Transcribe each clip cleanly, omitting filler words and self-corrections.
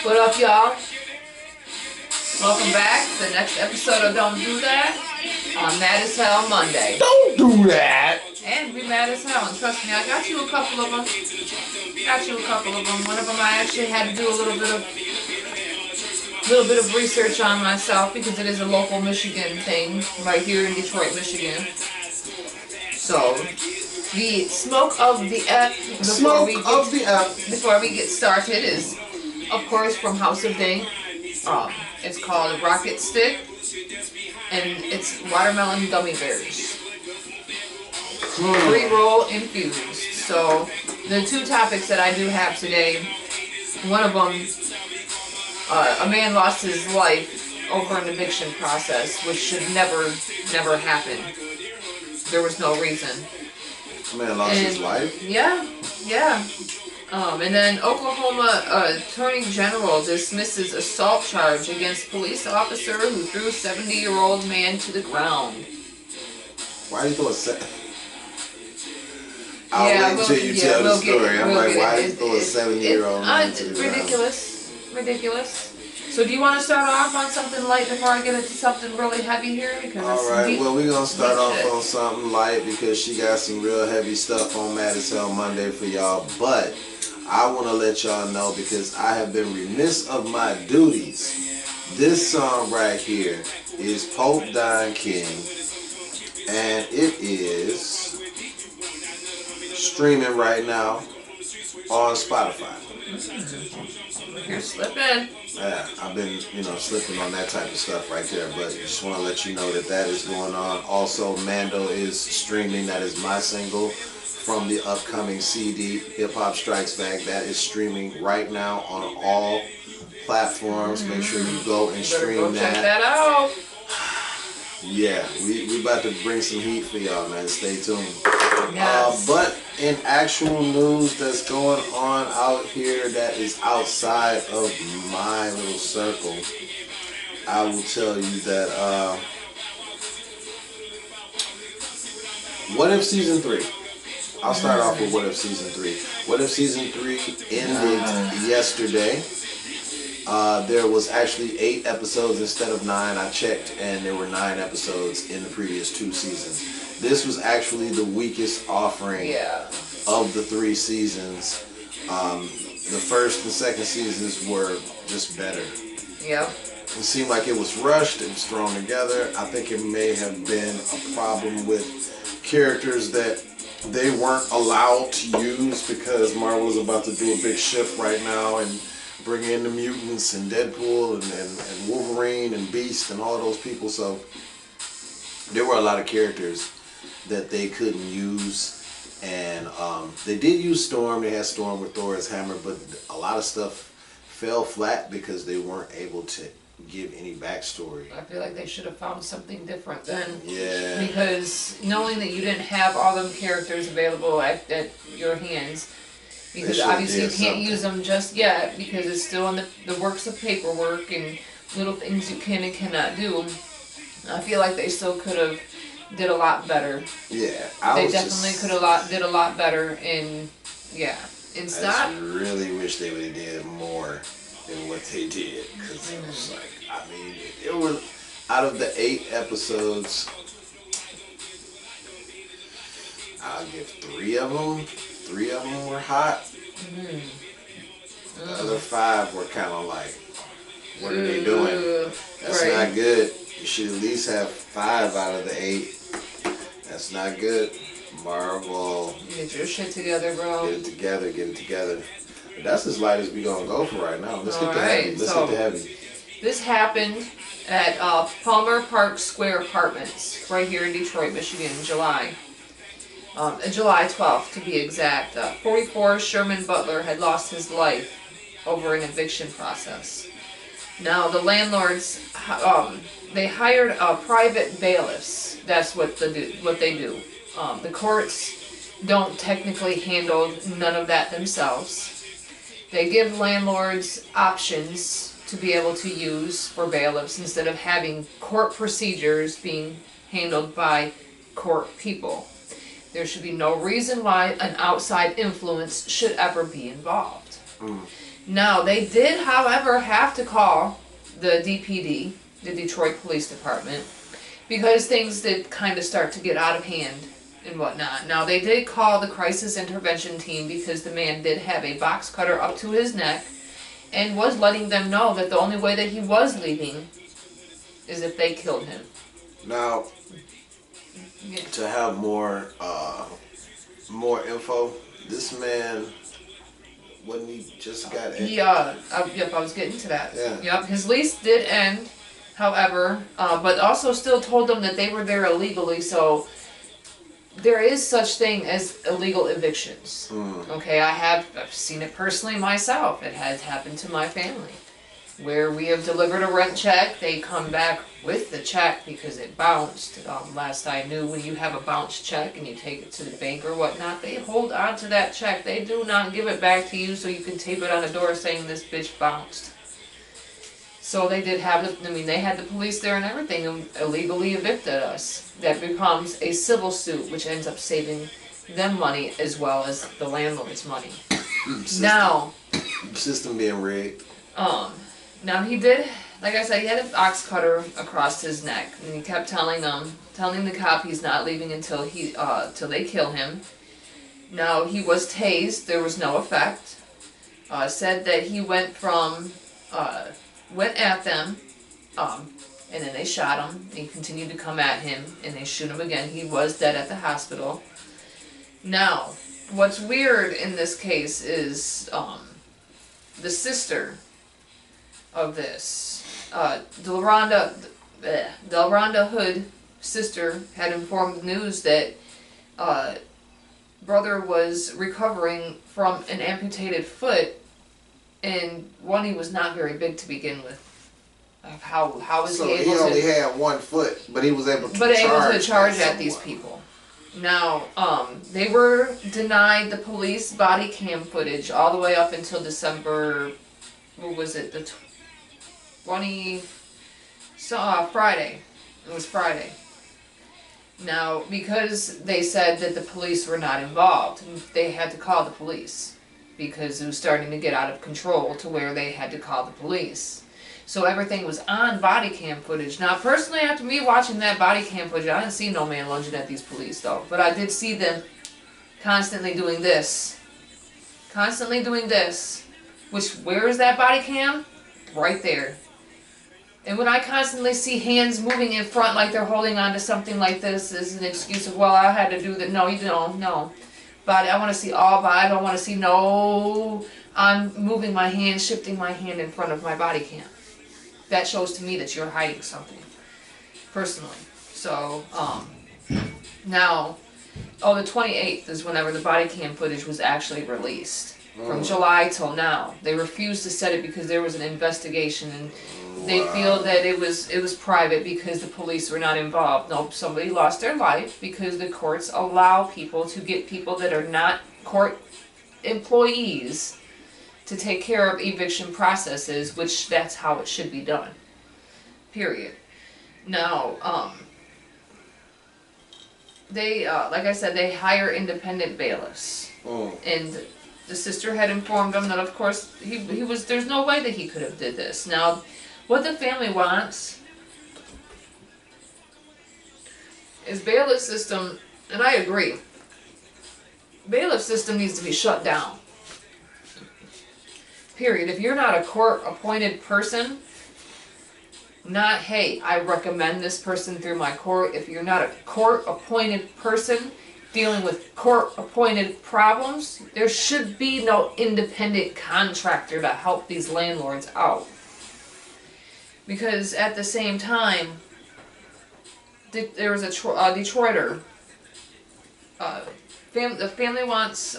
What up, y'all? Welcome back to the next episode of Don't Do That on Mad as Hell Monday. Don't do that! And we mad as hell. And trust me, I got you a couple of them. One of them I actually had to do a little bit of research on myself because it is a local Michigan thing right here in Detroit, Michigan. So, the smoke of the F before we get started is, of course, from House of Ding. It's called Rocket Stick, and it's watermelon gummy bears. Pre-roll infused. So, the two topics that I do have today, one of them, a man lost his life over an eviction process, which should never happen. There was no reason. A man lost his life? Yeah. And then Oklahoma Attorney General dismisses assault charge against police officer who threw 70-year-old man to the ground. Why did you throw a I'll wait until you tell the story. I'm like, why did you throw a 70-year-old man to the ground? Ridiculous. So do you want to start off on something light before I get into something really heavy here? Because alright, well, we're going to start off on something light because she got some real heavy stuff on Mad as Hell Monday for y'all. But I want to let y'all know because I have been remiss of my duties. This song right here is Pope Don King, and it is streaming right now on Spotify. You're slipping. Yeah, I've been, slipping on that type of stuff right there, but just want to let you know that is going on. Also, Mando is streaming. That is my single from the upcoming CD, Hip Hop Strikes Back. That is streaming right now on all platforms. Make sure you go and stream that. Check that out. Yeah, we about to bring some heat for y'all, man. Stay tuned. Yes. But in actual news that's going on out here that is outside of my little circle, I will tell you that What If Season 3? I'll start off with What If Season 3. What If Season 3 ended yesterday. There was actually 8 episodes instead of 9. I checked, and there were 9 episodes in the previous 2 seasons. This was actually the weakest offering of the 3 seasons. The first and second seasons were just better. Yep. It seemed like it was rushed. It was thrown together. I think it may have been a problem with characters that they weren't allowed to use because Marvel is about to do a big shift right now and bring in the mutants and Deadpool and Wolverine and Beast and all those people. So there were a lot of characters that they couldn't use, and they did use Storm. They had Storm with Thor's hammer, but a lot of stuff fell flat because they weren't able to give any backstory. I feel like they should have found something different then. Yeah. Because knowing that you didn't have all them characters available at your hands, because obviously you can't use them just yet because it's still in the works of paperwork and little things you can and cannot do. I feel like they still could have did a lot better. Yeah, they definitely could have did a lot better. And I just really wish they would have did more than what they did, because it was like, it was out of the 8 episodes, I'll give 3 of them. 3 of them were hot. The other 5 were kind of like, what are they doing? That's not good. You should at least have 5 out of the 8. That's not good. Marvel. Get your shit together, bro. Get it together. But that's as light as we gonna go for right now. Let's get the heavy. Let's get the heavy. This happened at Palmer Park Square Apartments, right here in Detroit, Michigan, in July. July 12th, to be exact. 44 Sherman Butler had lost his life over an eviction process. Now, the landlords, they hired private bailiffs. That's what they do. The courts don't technically handle none of that themselves. They give landlords options to be able to use for bailiffs instead of having court procedures being handled by court people. There should be no reason why an outside influence should ever be involved. Now, they did, however, have to call the DPD, the Detroit Police Department, because things did kind of start to get out of hand and whatnot. Now, they did call the crisis intervention team because the man did have a box cutter up to his neck and was letting them know that the only way that he was leaving is if they killed him. Now, Yeah. to have more info, this man, when he just got Yep, I was getting to that. Yeah. Yep, his lease did end, however, but also still told them that they were there illegally, so there is such thing as illegal evictions. Okay, I've seen it personally myself. It has happened to my family, where we have delivered a rent check, they come back with the check because it bounced. Last I knew, when you have a bounced check and you take it to the bank or whatnot, they hold on to that check. They do not give it back to you so you can tape it on a door saying this bitch bounced. So they did have they had the police there and everything and illegally evicted us. That becomes a civil suit, which ends up saving them money as well as the landlord's money. System being rigged. Now he did, like I said, he had an ox cutter across his neck, and he kept telling the cop he's not leaving until till they kill him. Now he was tased, there was no effect. Said that he went at them, and then they shot him. They continued to come at him, and they shoot him again. He was dead at the hospital. Now, what's weird in this case is the sister of this, Delronda Hood sister had informed the news that brother was recovering from an amputated foot, and one, he was not very big to begin with. How was he able to? So he only had 1 foot, but he was able to charge at these people. Now, they were denied the police body cam footage all the way up until December. What was it? The 20. Friday. It was Friday. Now, because they said that the police were not involved, they had to call the police because it was starting to get out of control to where they had to call the police. So everything was on body cam footage. Now, personally, after me watching that body cam footage, I didn't see no man lunging at these police, though. But I did see them constantly doing this. Constantly doing this. Which, where is that body cam? Right there. And when I constantly see hands moving in front like they're holding on to something like this as an excuse of, well, I had to do that. No, you don't. No. Body, I want to see all body. I don't want to see no, I'm moving my hand, shifting my hand in front of my body cam. That shows to me that you're hiding something, personally. So, now, the 28th is whenever the body cam footage was actually released. From July till now. They refused to set it because there was an investigation, and they feel that it was private because the police were not involved. No, somebody lost their life because the courts allow people to get people that are not court employees to take care of eviction processes, which that's how it should be done. Period. Now, they, like I said, they hire independent bailiffs. And the sister had informed them that, of course, he was, there's no way that he could have did this. Now, what the family wants is bailiff system, and I agree, bailiff system needs to be shut down. Period. If you're not a court-appointed person, not, hey, I recommend this person through my court. If you're not a court-appointed person dealing with court-appointed problems, there should be no independent contractor to help these landlords out. Because at the same time, there was a Detroiter. The family wants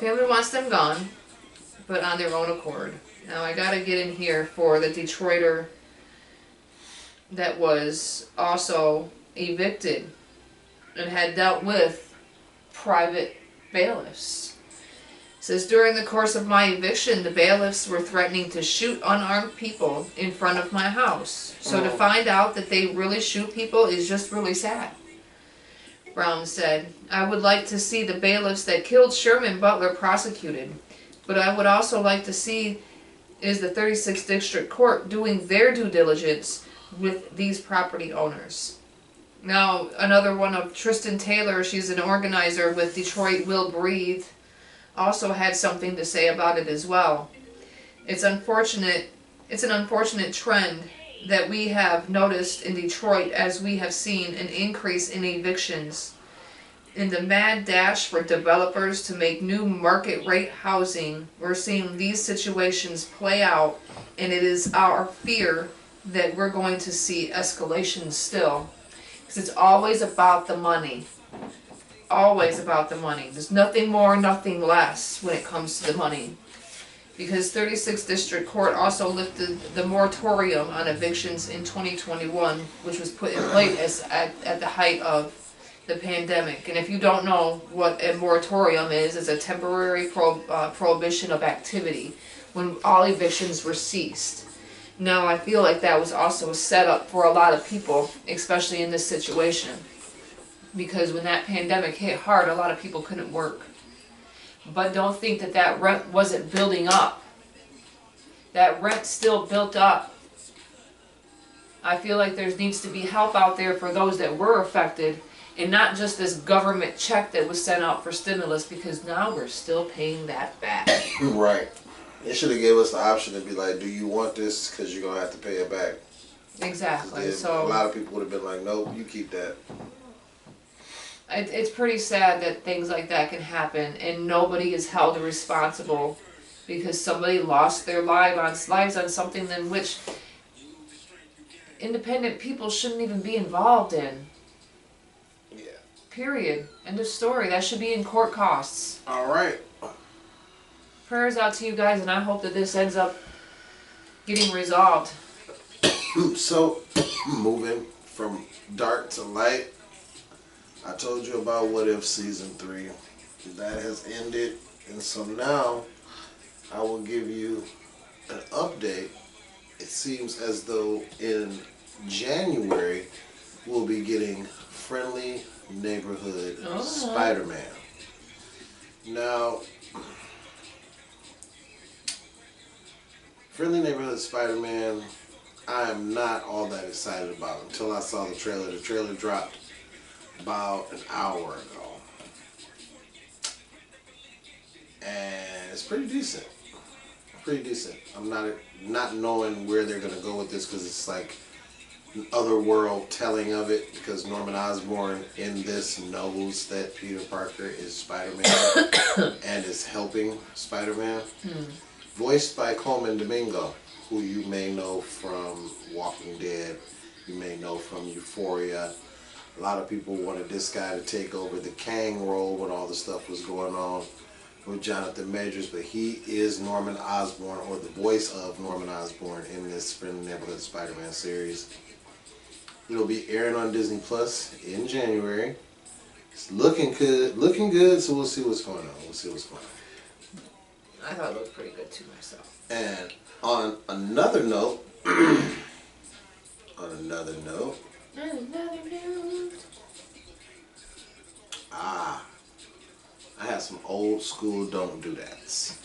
family wants them gone, but on their own accord. Now I gotta get in here for the Detroiter that was also evicted and had dealt with private bailiffs. It says, during the course of my eviction, the bailiffs were threatening to shoot unarmed people in front of my house. So to find out that they really shoot people is just really sad. Brown said, "I would like to see the bailiffs that killed Sherman Butler prosecuted, but I would also like to see is the 36th District Court doing their due diligence with these property owners." Now, another one of Tristan Taylor, she's an organizer with Detroit Will Breathe, also had something to say about it as well. It's an unfortunate trend that we have noticed in Detroit as we have seen an increase in evictions. In the mad dash for developers to make new market rate housing, we're seeing these situations play out, and it is our fear that we're going to see escalation still. Because it's always about the money. Always about the money. There's nothing more, nothing less when it comes to the money. Because 36th District Court also lifted the moratorium on evictions in 2021, which was put in place at the height of the pandemic. And if you don't know what a moratorium is, it's a temporary prohibition of activity when all evictions were ceased. Now, I feel like that was also a setup for a lot of people, especially in this situation. Because when that pandemic hit hard, a lot of people couldn't work. But don't think that that rent wasn't building up. That rent still built up. I feel like there needs to be help out there for those that were affected, and not just this government check that was sent out for stimulus, because now we're still paying that back. Right. They should have gave us the option to be like, do you want this? Because you're going to have to pay it back. Exactly. So a lot of people would have been like, nope, you keep that. It's pretty sad that things like that can happen and nobody is held responsible because somebody lost their lives on something in which independent people shouldn't even be involved in. Yeah. Period. End of story. That should be in court costs. All right. Prayers out to you guys, and I hope that this ends up getting resolved. So, moving from dark to light, I told you about What If Season 3. That has ended, and so now I will give you an update. It seems as though in January we'll be getting Friendly Neighborhood Spider-Man. Now, Friendly Neighborhood Spider-Man, I am not all that excited about until I saw the trailer. The trailer dropped about an hour ago. And it's pretty decent. Pretty decent. I'm not knowing where they're going to go with this because it's like an otherworld telling of it, because Norman Osborn in this knows that Peter Parker is Spider-Man and is helping Spider-Man. Voiced by Coleman Domingo, who you may know from Walking Dead, you may know from Euphoria. A lot of people wanted this guy to take over the Kang role when all the stuff was going on with Jonathan Majors, but he is Norman Osborn, or the voice of Norman Osborn, in this Friendly Neighborhood Spider-Man series. It'll be airing on Disney Plus in January. It's looking good, so we'll see what's going on. I thought it looked pretty good too myself. And on another note, I have some old school don't do that's.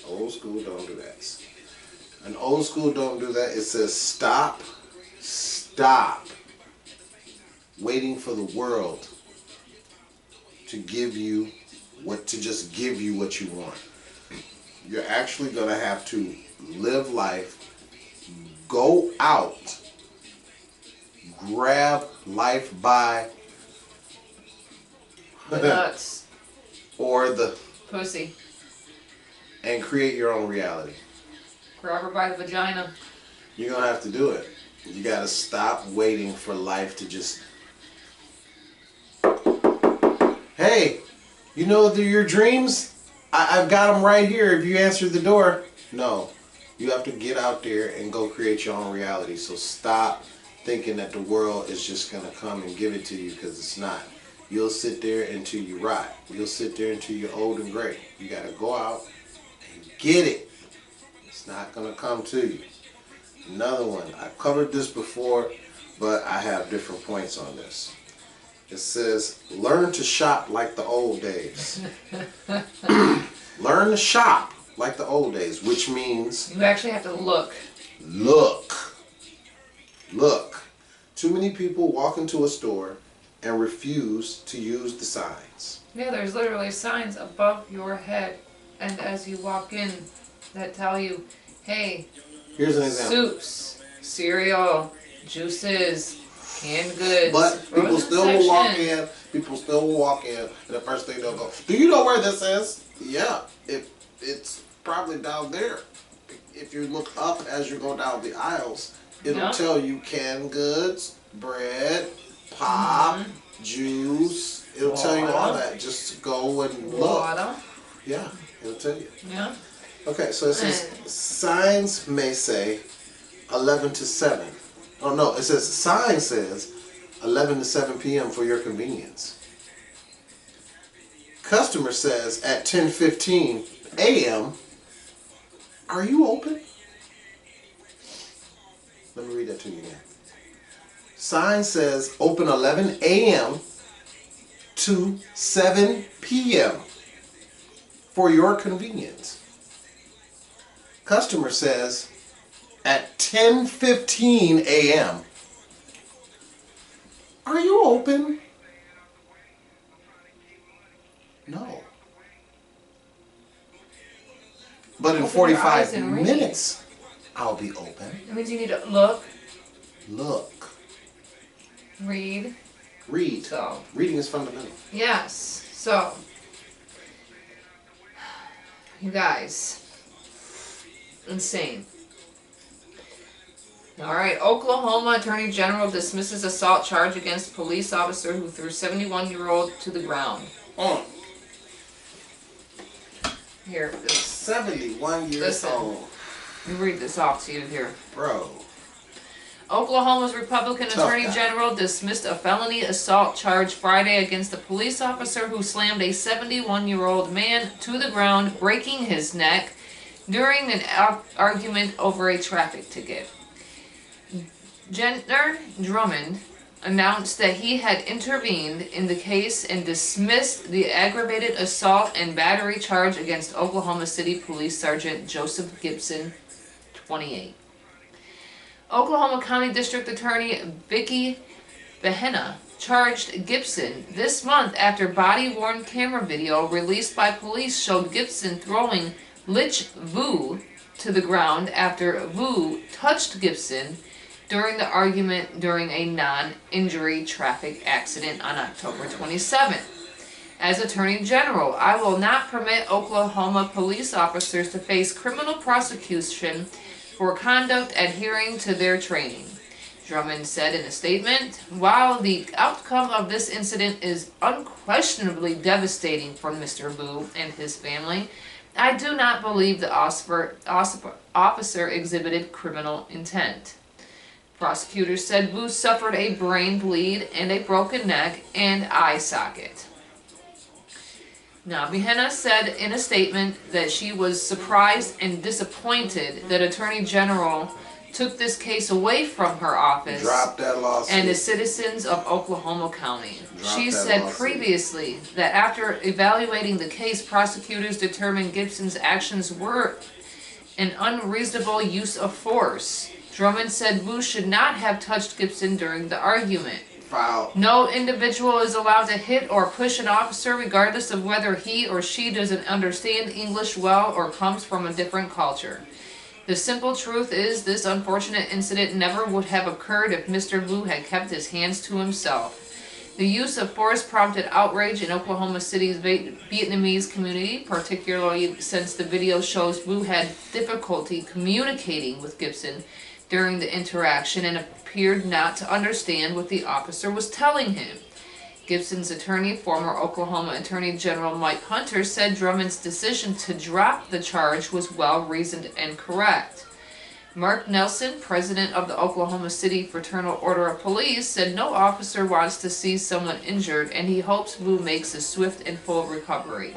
Old school don't do that's. An old school don't do that. It says stop waiting for the world to just give you what you want. You're actually gonna have to live life, go out, grab life by The nuts. or the Pussy. and create your own reality. Grab her by the vagina. You're gonna have to do it. You gotta stop waiting for life to just, hey, you know your dreams? I've got them right here if you answer the door. No, you have to get out there and go create your own reality. So stop thinking that the world is just gonna come and give it to you, because it's not. You'll sit there until you rot. You'll sit there until you're old and gray. You gotta go out and get it. It's not gonna come to you. Another one, I've covered this before, but I have different points on this. It says, learn to shop like the old days. Learn to shop like the old days, which means... You actually have to look. Look. Too many people walk into a store and refuse to use the signs. Yeah, there's literally signs above your head, and as you walk in, that tell you, hey, here's an example. Soups, cereal, juices, canned goods. But people still section. will walk in. People still will walk in, and the first thing they'll go, do you know where this is? Yeah, it's probably down there. If you look up as you go down the aisles, it'll tell you canned goods, bread, pop, juice. It'll tell you all that. Just go and look. Water. Yeah, it'll tell you. Yeah. Okay, so it says signs may say 11 to 7. Oh no, it says sign says 11 to 7 p.m. for your convenience. Customer says at 10:15 a.m. Are you open? Let me read that to you again. Sign says open 11 a.m. to 7 p.m. for your convenience. Customer says at 10:15 a.m. Are you open? No. But in 45 minutes, I'll be open. That means you need to look. Look. Read. Read. So. Reading is fundamental. Yes. So. You guys. Insane. Alright, Oklahoma Attorney General dismisses assault charge against police officer who threw 71-year-old to the ground. Oh. Here, 71 years old. Let me read this off to you here. Bro. Oklahoma's Republican Attorney General dismissed a felony assault charge Friday against a police officer who slammed a 71-year-old man to the ground, breaking his neck during an argument over a traffic ticket. Jenner Drummond announced that he had intervened in the case and dismissed the aggravated assault and battery charge against Oklahoma City Police Sergeant Joseph Gibson, 28. Oklahoma County District Attorney Vicki Behenna charged Gibson this month after body-worn camera video released by police showed Gibson throwing Lich Vu to the ground after Vu touched Gibson during the argument during a non-injury traffic accident on October 27th. As Attorney General, I will not permit Oklahoma police officers to face criminal prosecution for conduct adhering to their training, Drummond said in a statement. While the outcome of this incident is unquestionably devastating for Mr. Vu and his family, I do not believe the officer exhibited criminal intent. Prosecutors said Vu suffered a brain bleed and a broken neck and eye socket. Now, Behenna said in a statement that she was surprised and disappointed that Attorney General took this case away from her office and the citizens of Oklahoma County. She said previously that after evaluating the case, prosecutors determined Gibson's actions were an unreasonable use of force. Drummond said Vu should not have touched Gibson during the argument. Foul. No individual is allowed to hit or push an officer regardless of whether he or she doesn't understand English well or comes from a different culture. The simple truth is this unfortunate incident never would have occurred if Mr. Vu had kept his hands to himself. The use of force prompted outrage in Oklahoma City's Vietnamese community, particularly since the video shows Vu had difficulty communicating with Gibson during the interaction and appeared not to understand what the officer was telling him. Gibson's attorney, former Oklahoma Attorney General Mike Hunter, said Drummond's decision to drop the charge was well-reasoned and correct. Mark Nelson, president of the Oklahoma City Fraternal Order of Police, said no officer wants to see someone injured and he hopes Vu makes a swift and full recovery.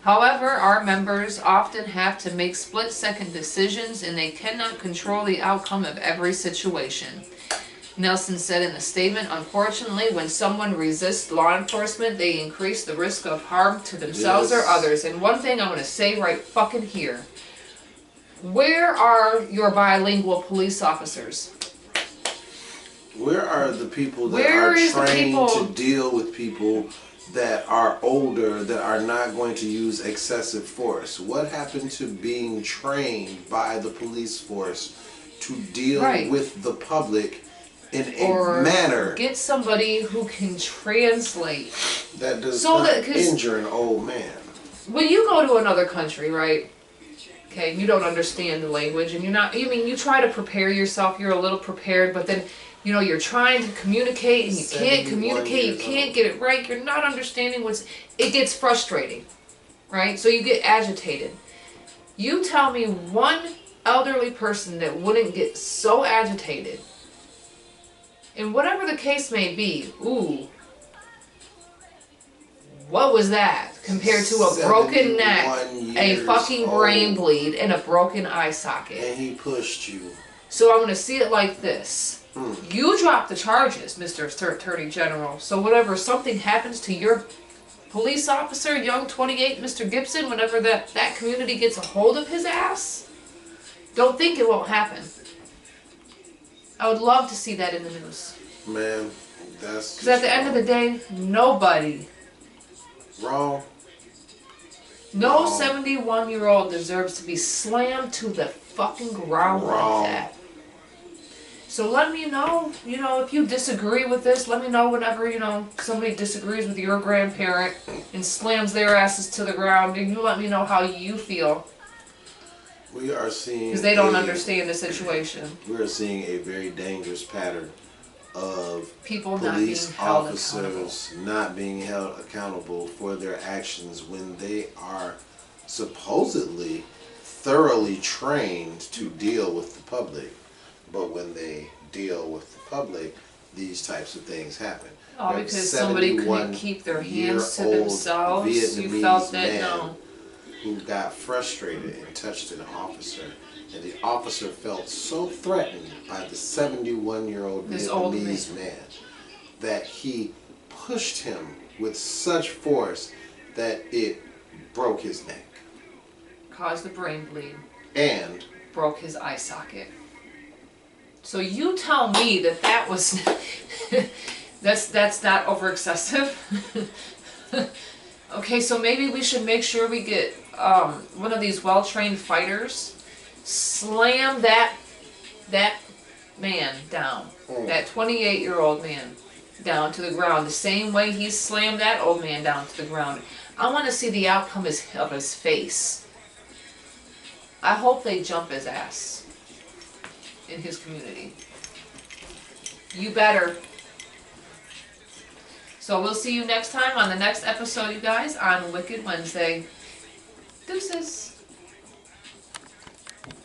However, our members often have to make split-second decisions and they cannot control the outcome of every situation. Nelson said in a statement, unfortunately, when someone resists law enforcement, they increase the risk of harm to themselves or others. And one thing I'm going to say right fucking here. Where are your bilingual police officers? Where are the people that are trained to deal with people that are older, that are not going to use excessive force? What happened to being trained by the police force to deal with the public in a manner? Get somebody who can translate. That does not injure an old man. When you go to another country, right? Okay, you don't understand the language, and you try to prepare yourself, you're a little prepared, but then, you're trying to communicate, and you can't communicate, you can't get it right, you're not understanding it gets frustrating, right? So you get agitated. You tell me one elderly person that wouldn't get so agitated, and whatever the case may be, ooh, what was that compared to a broken neck, a fucking brain bleed, and a broken eye socket? And he pushed you. So I'm going to see it like this. You drop the charges, Mr. Attorney General. So whenever something happens to your police officer, young 28 Mr. Gibson, whenever that community gets a hold of his ass, don't think it won't happen. I would love to see that in the news. Man, that's... Because at the end of the day, nobody... Wrong. No 71-year-old deserves to be slammed to the fucking ground like that. So let me know, if you disagree with this, let me know whenever, somebody disagrees with your grandparent and slams their asses to the ground, and you let me know how you feel. We are seeing... Because they don't understand the situation. We are seeing a very dangerous pattern of people police officers not being held accountable for their actions when they are supposedly thoroughly trained to deal with the public, but when they deal with the public, these types of things happen. Oh, because somebody couldn't keep their hands to themselves. Vietnamese you felt that, man who got frustrated and touched an officer, and the officer felt so threatened by the 71-year-old Vietnamese man that he pushed him with such force that it broke his neck. Caused the brain bleed. And broke his eye socket. So you tell me that was that's not over excessive. Okay, so maybe we should make sure we get one of these well-trained fighters, slam that man down, that 28-year-old man down to the ground, the same way he slammed that old man down to the ground. I want to see the outcome of his face. I hope they jump his ass in his community. You better. So we'll see you next time on the next episode, you guys, on Wicked Wednesday. Deuces.